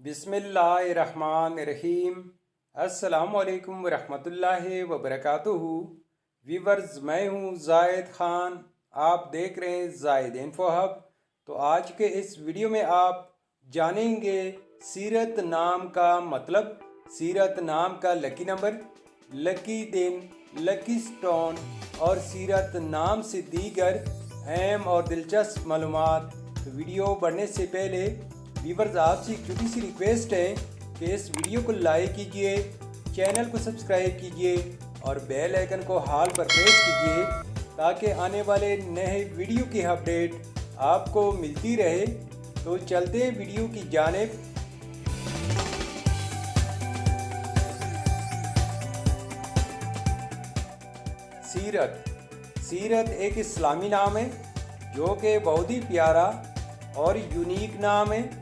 बिस्मिल्लाहिर्रहमानिर्रहीम। अस्सलामुअलैकुम वरहमतुल्लाहि वबरकातुहू। वीवर्स, मैं हूँ जायद ख़ान, आप देख रहे हैं जायद इन्फो हब। तो आज के इस वीडियो में आप जानेंगे सीरत नाम का मतलब, सीरत नाम का लकी नंबर, लकी दिन, लकी स्टोन और सीरत नाम से दीगर अहम और दिलचस्प मालूमात। तो वीडियो बढ़ने से पहले व्यूअर्स, आपसे एक छोटी सी रिक्वेस्ट है कि इस वीडियो को लाइक कीजिए, चैनल को सब्सक्राइब कीजिए और बेल आइकन को हाल पर प्रेस कीजिए ताकि आने वाले नए वीडियो की अपडेट आपको मिलती रहे। तो चलते हैं वीडियो की जानिब। सीरत एक इस्लामी नाम है जो कि बहुत ही प्यारा और यूनिक नाम है।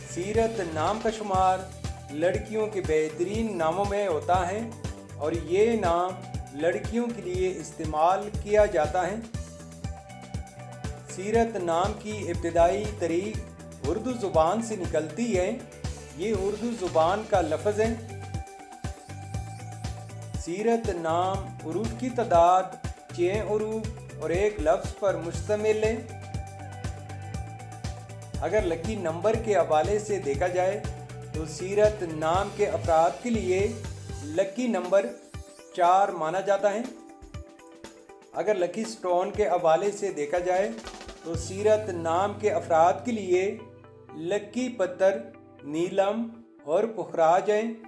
सीरत नाम का शुमार लड़कियों के बेहतरीन नामों में होता है और ये नाम लड़कियों के लिए इस्तेमाल किया जाता है। सीरत नाम की इब्तिदाई तरीक उर्दू ज़ुबान से निकलती है। ये उर्दू ज़ुबान का लफ्ज़ है। सीरत नाम उरूफ की तादाद 6 उरूफ और एक लफ्ज़ पर मुश्तमिल है। अगर लकी नंबर के हवाले से देखा जाए तो सीरत नाम के अफराद के लिए लकी नंबर 4 माना जाता है। अगर लकी स्टोन के हवाले से देखा जाए तो सीरत नाम के अफराद के लिए लकी पत्थर नीलम और पुखराज हैं।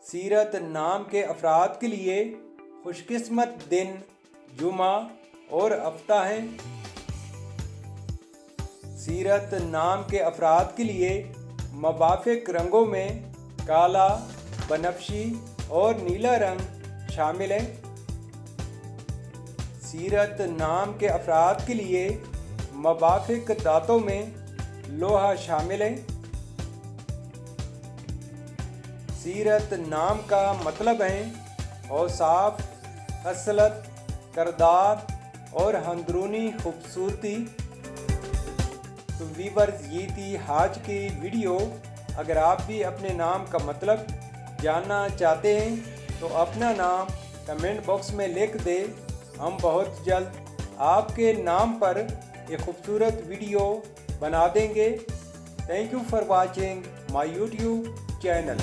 सीरत नाम के अफराद के लिए खुशकिस्मत दिन जुमा और हफ्ता है। सीरत नाम के अफराद के लिए मुवाफ़िक़ रंगों में काला, बनफशी और नीला रंग शामिल है। सीरत नाम के अफराद के लिए मुवाफ़िक़ दांतों में लोहा शामिल है। सीरत नाम का मतलब है औसाफ, खसलत, करदार और अंदरूनी खूबसूरती। तो व्यूअर्स, ये थी आज की वीडियो। अगर आप भी अपने नाम का मतलब जानना चाहते हैं तो अपना नाम कमेंट बॉक्स में लिख दें। हम बहुत जल्द आपके नाम पर एक खूबसूरत वीडियो बना देंगे। Thank you for watching my YouTube channel.